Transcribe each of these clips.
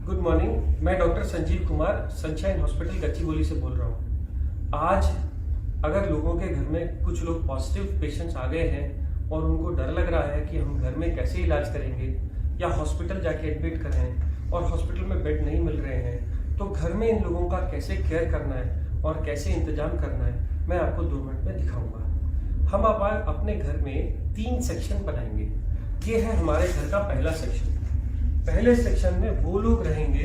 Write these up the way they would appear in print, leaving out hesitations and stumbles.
Good morning. मैं doctor Sanjeev Kumar sunshine hospital Gachibowli से बोल रहा हूँ। आज अगर लोगों के घर में कुछ लोग पॉजिटिव पेशेंट्स आ गए हैं और उनको डर लग रहा है कि हम घर में कैसे इलाज करेंगे या हॉस्पिटल जाके एडमिट कर रहे हैं और हॉस्पिटल में बेड नहीं मिल रहे हैं, तो घर में इन लोगों का कैसे केयर करना है और कैसे इंतजाम करना है, मैं आपको 2 मिनट में दिखाऊंगा। हम अपने घर में 3 सेक्शन बनाएंगे। ये है हमारे घर का पहला सेक्शन। पहले सेक्शन में वो लोग रहेंगे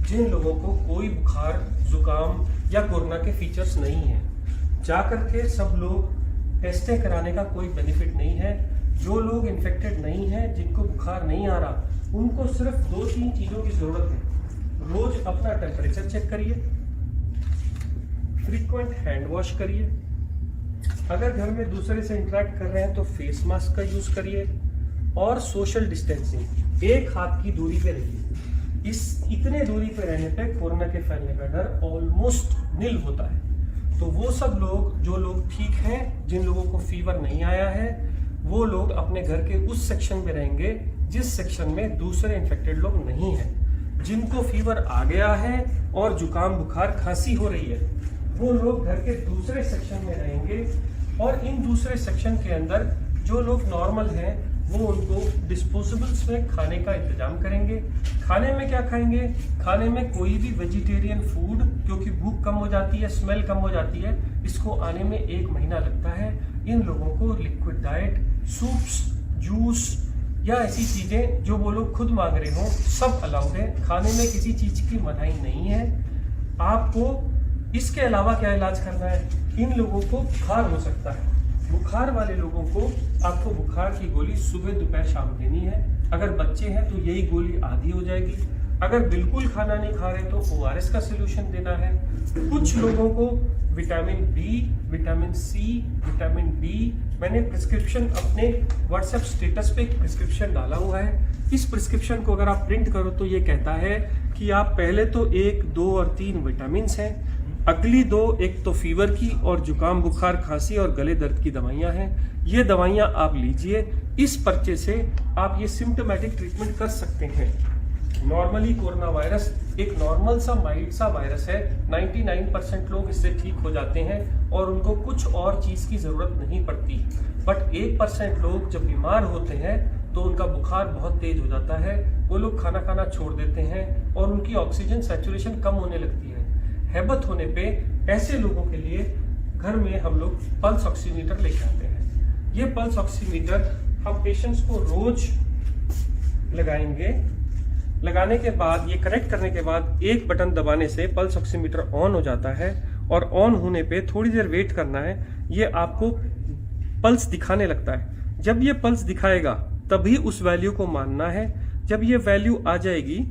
जिन लोगों को कोई बुखार, जुकाम या कोरोना के फीचर्स नहीं है। जाकर के सब लोग टेस्टें कराने का कोई बेनिफिट नहीं है। जो लोग इन्फेक्टेड नहीं है, जिनको बुखार नहीं आ रहा, उनको सिर्फ 2-3 चीज़ों की ज़रूरत है। रोज अपना टेम्परेचर चेक करिए, फ्रीक्वेंट हैंड वॉश करिए, अगर घर में दूसरे से इंटरेक्ट कर रहे हैं तो फेस मास्क का यूज़ करिए और सोशल डिस्टेंसिंग, 1 हाथ की दूरी पे रहिए। इतने दूरी पे रहने पे कोरोना के फैलने का डर ऑलमोस्ट निल होता है। तो वो सब लोग, जो लोग ठीक हैं, जिन लोगों को फीवर नहीं आया है, वो लोग अपने घर के उस सेक्शन में रहेंगे जिस सेक्शन में दूसरे इन्फेक्टेड लोग नहीं हैं। जिनको फीवर आ गया है और जुकाम, बुखार, खांसी हो रही है, वो लोग घर के दूसरे सेक्शन में रहेंगे। और इन दूसरे सेक्शन के अंदर जो लोग नॉर्मल हैं, वो उनको डिस्पोजेबल्स में खाने का इंतजाम करेंगे। खाने में क्या खाएंगे? खाने में कोई भी वेजिटेरियन फूड, क्योंकि भूख कम हो जाती है, स्मेल कम हो जाती है, इसको आने में 1 महीना लगता है। इन लोगों को लिक्विड डाइट, सूप्स, जूस या ऐसी चीज़ें जो वो लोग खुद मांग रहे हों, सब अलाउड है। खाने में किसी चीज़ की मनाही नहीं है। आपको इसके अलावा क्या इलाज करना है? इन लोगों को बुखार हो सकता है। बुखार वाले लोगों को आपको बुखार की गोली सुबह, दोपहर, शाम देनी है। अगर बच्चे हैं तो यही गोली आधी हो जाएगी। अगर बिल्कुल खाना नहीं खा रहे तो ORS का सोल्यूशन देना है। कुछ लोगों को vitamin B, vitamin C, vitamin D, मैंने प्रिस्क्रिप्शन अपने व्हाट्सएप स्टेटस पे एक प्रिस्क्रिप्शन डाला हुआ है। इस प्रिस्क्रिप्शन को अगर आप प्रिंट करो तो ये कहता है कि आप पहले तो 1, 2 और 3 विटामिन हैं, अगली 2, एक तो फीवर की और जुकाम, बुखार, खांसी और गले दर्द की दवाइयाँ हैं। ये दवाइयाँ आप लीजिए। इस पर्चे से आप ये सिम्टोमेटिक ट्रीटमेंट कर सकते हैं। नॉर्मली कोरोना वायरस एक नॉर्मल सा माइल्ड सा वायरस है। 99% लोग इससे ठीक हो जाते हैं और उनको कुछ और चीज़ की ज़रूरत नहीं पड़ती। बट 1% लोग जब बीमार होते हैं तो उनका बुखार बहुत तेज हो जाता है, वो लोग खाना खाना छोड़ देते हैं और उनकी ऑक्सीजन सैचुरेशन कम होने लगती है। हैबत होने पे ऐसे लोगों के लिए घर में हम लोग पल्स ऑक्सीमीटर लेके आते हैं। ये पल्स ऑक्सीमीटर हम पेशेंट्स को रोज लगाएंगे। लगाने के बाद, ये कनेक्ट करने के बाद, एक बटन दबाने से पल्स ऑक्सीमीटर ऑन हो जाता है और ऑन होने पे थोड़ी देर वेट करना है। ये आपको पल्स दिखाने लगता है। जब ये पल्स दिखाएगा तभी उस वैल्यू को मानना है। जब ये वैल्यू आ जाएगी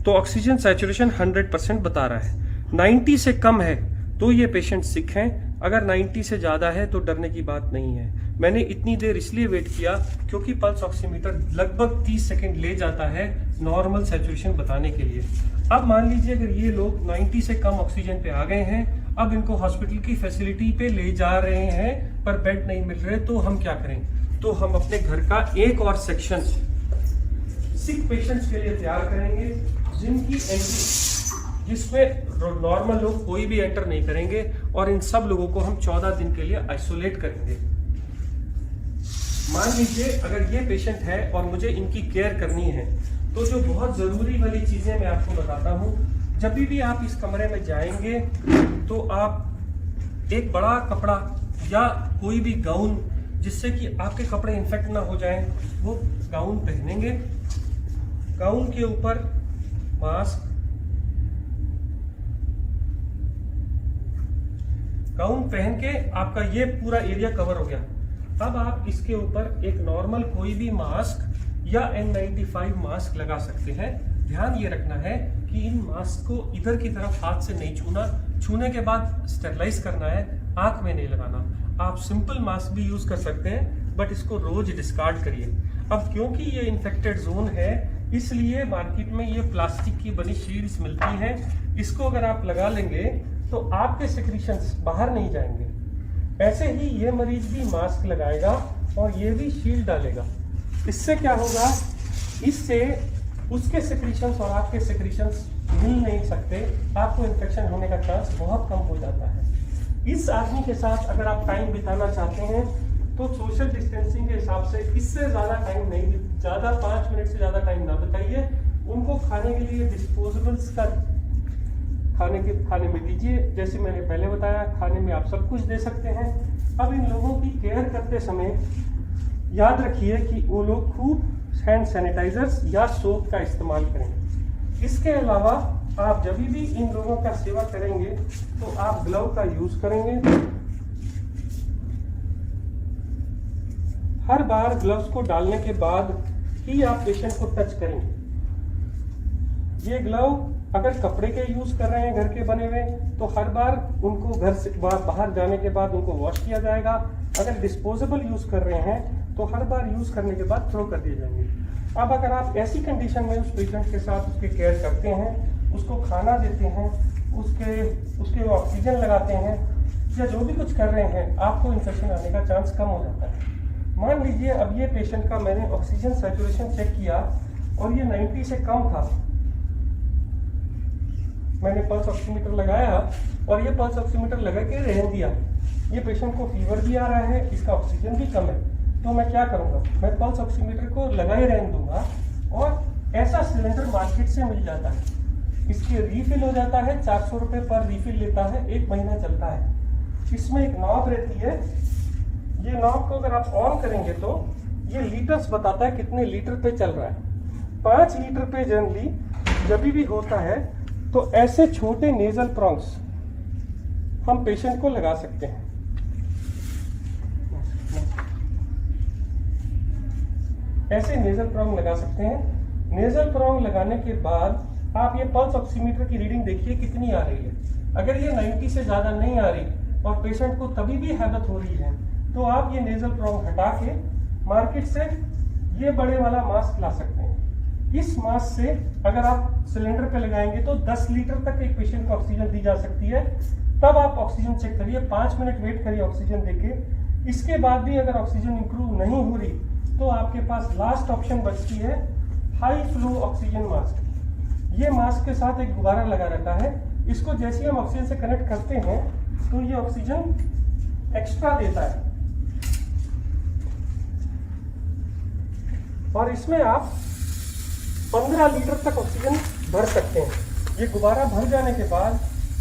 तो ऑक्सीजन सैचुरेशन 100% बता रहा है। 90 से कम है तो ये पेशेंट सिक हैं। अगर 90 से ज़्यादा है तो डरने की बात नहीं है। मैंने इतनी देर इसलिए वेट किया क्योंकि पल्स ऑक्सीमीटर लगभग 30 सेकंड ले जाता है नॉर्मल सैचुरेशन बताने के लिए। अब मान लीजिए अगर ये लोग 90 से कम ऑक्सीजन पे आ गए हैं, अब इनको हॉस्पिटल की फैसिलिटी पे ले जा रहे हैं पर बेड नहीं मिल रहे, तो हम क्या करें? तो हम अपने घर का एक और सेक्शन सिक पेशेंट्स के लिए तैयार करेंगे, जिनकी एंट्री, जिसमें नॉर्मल लोग कोई भी एंटर नहीं करेंगे, और इन सब लोगों को हम 14 दिन के लिए आइसोलेट करेंगे। मान लीजिए अगर ये पेशेंट है और मुझे इनकी केयर करनी है, तो जो बहुत ज़रूरी वाली चीज़ें मैं आपको बताता हूँ। जब भी आप इस कमरे में जाएंगे तो आप एक बड़ा कपड़ा या कोई भी गाउन, जिससे कि आपके कपड़े इन्फेक्ट ना हो जाएं, वो गाउन पहनेंगे। गाउन के ऊपर मास्क, गाउन पहन के आपका ये पूरा एरिया कवर हो गया। अब आप इसके ऊपर एक नॉर्मल कोई भी मास्क या N95 मास्क लगा सकते हैं। ध्यान ये रखना है कि इन मास्क को इधर की तरफ हाथ से नहीं छूना, छूने के बाद स्टेरलाइज करना है, आंख में नहीं लगाना। आप सिंपल मास्क भी यूज कर सकते हैं, बट इसको रोज डिस्कार्ड करिए। अब क्योंकि ये इन्फेक्टेड जोन है, इसलिए मार्केट में ये प्लास्टिक की बनी शील्ड्स मिलती हैं। इसको अगर आप लगा लेंगे तो आपके सेक्रीशंस बाहर नहीं जाएंगे। ऐसे ही ये मरीज भी मास्क लगाएगा और ये भी शील्ड डालेगा। इससे क्या होगा, इससे उसके सेक्रीशंस और आपके सेक्रीशंस मिल नहीं सकते, आपको इन्फेक्शन होने का चांस बहुत कम हो जाता है। इस आदमी के साथ अगर आप टाइम बिताना चाहते हैं तो सोशल डिस्टेंसिंग के हिसाब से इससे ज़्यादा टाइम नहीं, ज़्यादा 5 मिनट से ज़्यादा टाइम ना बिताइए। उनको खाने के लिए डिस्पोजेबल्स का खाने में दीजिए। जैसे मैंने पहले बताया, खाने में आप सब कुछ दे सकते हैं। अब इन लोगों की केयर करते समय याद रखिए कि वो लोग खूब हैंड सैनिटाइजर्स या सोप का इस्तेमाल करें। इसके अलावा आप जब भी इन लोगों का सेवा करेंगे तो आप ग्लव का यूज करेंगे। हर बार ग्लव्स को डालने के बाद ही आप पेशेंट को टच करेंगे। ये ग्लव अगर कपड़े के यूज कर रहे हैं घर के बने हुए, तो हर बार उनको घर से बाहर जाने के बाद उनको वॉश किया जाएगा। अगर डिस्पोजेबल यूज कर रहे हैं तो हर बार यूज करने के बाद थ्रो कर दिए जाएंगे। अब अगर आप ऐसी कंडीशन में उस पेशेंट के साथ उसके केयर करते हैं, उसको खाना देते हैं, उसके ऑक्सीजन लगाते हैं या जो भी कुछ कर रहे हैं, आपको इन्फेक्शन आने का चांस कम हो जाता है। मान लीजिए अब ये पेशेंट का मैंने ऑक्सीजन सैचुरेशन चेक किया और ये 90 से कम था। मैंने पल्स ऑक्सीमीटर लगाया और ये पल्स ऑक्सीमीटर लगा के रहने दिया। ये पेशेंट को फीवर भी आ रहा है, इसका ऑक्सीजन भी कम है, तो मैं क्या करूंगा, मैं पल्स ऑक्सीमीटर को लगा ही रहने दूंगा। और ऐसा सिलेंडर मार्केट से मिल जाता है, इसकी रीफिल हो जाता है, 400 रुपये पर रीफिल लेता है, 1 महीना चलता है। इसमें एक नॉब रहती है, ये नॉब को अगर आप ऑन करेंगे तो ये लीटर्स बताता है कितने लीटर पे चल रहा है। 5 लीटर पे जनरली जब भी होता है तो ऐसे छोटे नेजल प्रॉन्ग्स हम पेशेंट को लगा सकते हैं। ऐसे नेजल प्रॉन्ग लगा सकते हैं। नेजल प्रॉन्ग लगाने के बाद आप ये पल्स ऑक्सीमीटर की रीडिंग देखिए कितनी आ रही है। अगर ये 90 से ज़्यादा नहीं आ रही और पेशेंट को तभी भी हैबत हो रही है, तो आप ये नेजल प्रॉन्ग हटा के मार्केट से ये बड़े वाला मास्क ला सकते हैं। इस मास्क से अगर आप सिलेंडर पे लगाएंगे तो 10 लीटर तक एक पेशेंट को ऑक्सीजन दी जा सकती है। तब आप ऑक्सीजन चेक करिए, 5 मिनट वेट करिए ऑक्सीजन देके। इसके बाद भी अगर ऑक्सीजन इंप्रूव नहीं हो रही तो आपके पास लास्ट ऑप्शन बचती है हाई फ्लो ऑक्सीजन मास्क। ये मास्क के साथ एक गुब्बारा लगा रहता है, इसको जैसे हम ऑक्सीजन से कनेक्ट करते हैं तो ये ऑक्सीजन एक्स्ट्रा देता है और इसमें आप 15 लीटर तक ऑक्सीजन भर सकते हैं। ये गुब्बारा भर जाने के बाद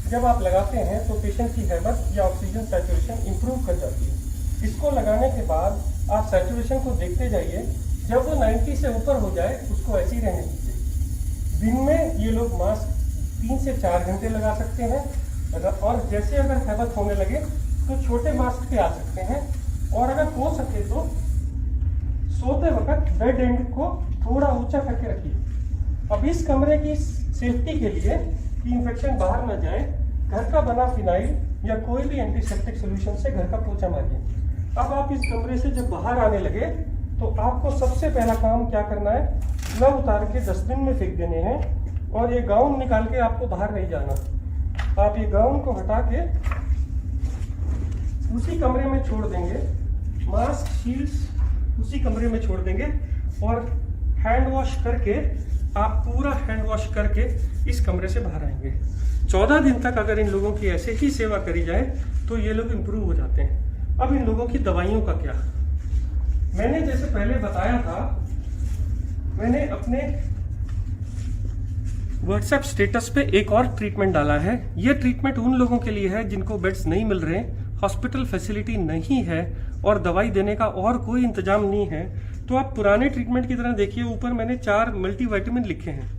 जब आप लगाते हैं तो पेशेंट की हैबत या ऑक्सीजन सैचुरेशन इंप्रूव कर जाती है। इसको लगाने के बाद आप सैचुरेशन को देखते जाइए, जब वो 90 से ऊपर हो जाए उसको ऐसे ही रहने दीजिए। दिन में ये लोग मास्क 3 से 4 घंटे लगा सकते हैं और जैसे अगर हैबत होने लगे तो छोटे मास्क पे आ सकते हैं। और अगर हो सके तो सोते वक्त बेड एंड को थोड़ा ऊंचा करके रखिए। अब इस कमरे की सेफ्टी के लिए कि इन्फेक्शन बाहर न जाए, घर का बना फिनाइल या कोई भी एंटीसेप्टिक सोल्यूशन से घर का पोछा मारिए। अब आप इस कमरे से जब बाहर आने लगे तो आपको सबसे पहला काम क्या करना है, ग्लव उतार के डस्टबिन में फेंक देने हैं और ये गाउन निकाल के आपको बाहर नहीं जाना। आप ये गाउन को हटा के उसी कमरे में छोड़ देंगे, मास्क शील्ड्स उसी कमरे में छोड़ देंगे और हैंड वॉश करके आप पूरा हैंड वॉश करके इस कमरे से बाहर आएंगे। 14 दिन तक अगर इन लोगों की ऐसे ही सेवा करी जाए तो ये लोग इम्प्रूव हो जाते हैं। अब इन लोगों की दवाइयों का क्या, मैंने जैसे पहले बताया था, मैंने अपने व्हाट्सएप स्टेटस पे एक और ट्रीटमेंट डाला है। ये ट्रीटमेंट उन लोगों के लिए है जिनको बेड्स नहीं मिल रहे, हॉस्पिटल फैसिलिटी नहीं है और दवाई देने का और कोई इंतजाम नहीं है। तो आप पुराने ट्रीटमेंट की तरह देखिए, ऊपर मैंने 4 मल्टीविटामिन लिखे हैं,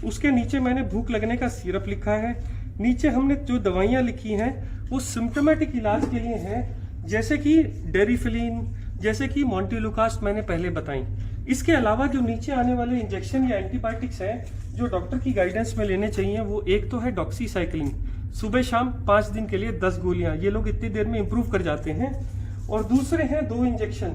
उसके नीचे मैंने भूख लगने का सिरप लिखा है, नीचे हमने जो दवाइयाँ लिखी हैं वो सिम्टोमेटिक इलाज के लिए हैं, जैसे कि डेरिफिलिन, जैसे कि मॉन्टेलुकास्ट मैंने पहले बताई। इसके अलावा जो नीचे आने वाले इंजेक्शन या एंटीबायोटिक्स हैं जो डॉक्टर की गाइडेंस में लेने चाहिए, वो एक तो है डॉक्सीसाइक्लिन, सुबह शाम 5 दिन के लिए 10 गोलियां, ये लोग इतनी देर में इंप्रूव कर जाते हैं। और दूसरे हैं 2 इंजेक्शन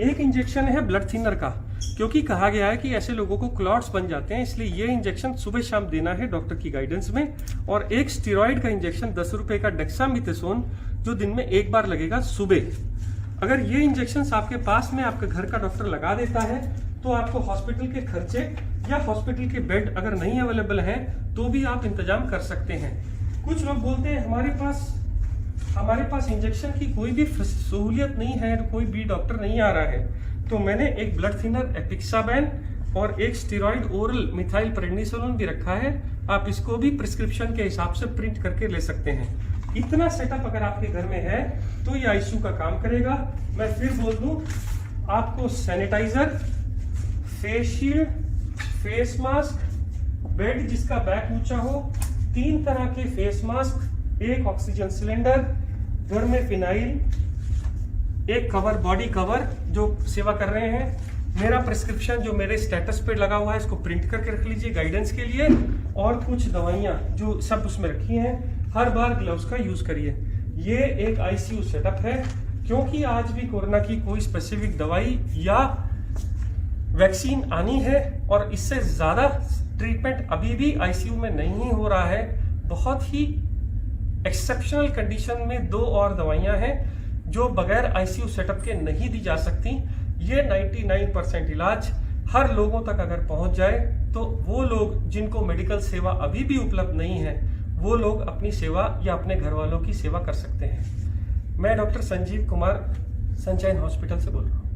एक इंजेक्शन है ब्लड थिनर का, क्योंकि कहा गया है कि ऐसे लोगों को क्लॉट्स बन जाते हैं, इसलिए ये इंजेक्शन सुबह शाम देना है डॉक्टर की गाइडेंस में। और एक स्टेरॉइड का इंजेक्शन 10 रुपए का डेक्सामेथासोन, जो दिन में एक बार लगेगा सुबह। अगर ये इंजेक्शन आपके पास में आपके घर का डॉक्टर लगा देता है तो आपको हॉस्पिटल के खर्चे या हॉस्पिटल के बेड अगर नहीं अवेलेबल है तो भी आप इंतजाम कर सकते हैं। कुछ लोग बोलते हैं हमारे पास इंजेक्शन की कोई भी सहूलियत नहीं है, कोई भी डॉक्टर नहीं आ रहा है। तो मैंने एक ब्लड थिनर एपिक्साबैन और एक स्टेरॉइड ओरल मिथाइल प्रेडनिसोलोन भी रखा है। आप इसको भी प्रिस्क्रिप्शन के हिसाब से प्रिंट करके ले सकते हैं। इतना सेटअप अगर आपके घर में है तो ये आईसीयू का काम करेगा। मैं फिर बोल दूं, आपको sanitizer, face shield, face mask, bed जिसका बैक ऊंचा हो, 3 तरह के फेस मास्क, एक ऑक्सीजन सिलेंडर, घर में फिनाइल, एक कवर, बॉडी कवर जो सेवा कर रहे हैं, मेरा प्रिस्क्रिप्शन जो मेरे स्टेटस पे लगा हुआ है इसको प्रिंट करके रख लीजिए गाइडेंस के लिए, और कुछ दवाइयां जो सब उसमें रखी हैं। हर बार ग्लव्स का यूज करिए। ये एक आईसीयू सेटअप है, क्योंकि आज भी कोरोना की कोई स्पेसिफिक दवाई या वैक्सीन आनी है और इससे ज्यादा ट्रीटमेंट अभी भी आईसीयू में नहीं हो रहा है। बहुत ही एक्सेप्शनल कंडीशन में 2 और दवाइयां हैं जो बगैर आईसीयू सेटअप के नहीं दी जा सकती। ये 99% इलाज हर लोगों तक अगर पहुंच जाए तो वो लोग जिनको मेडिकल सेवा अभी भी उपलब्ध नहीं है वो लोग अपनी सेवा या अपने घर वालों की सेवा कर सकते हैं। मैं doctor Sanjeev Kumar sunshine hospital से बोल रहा हूँ।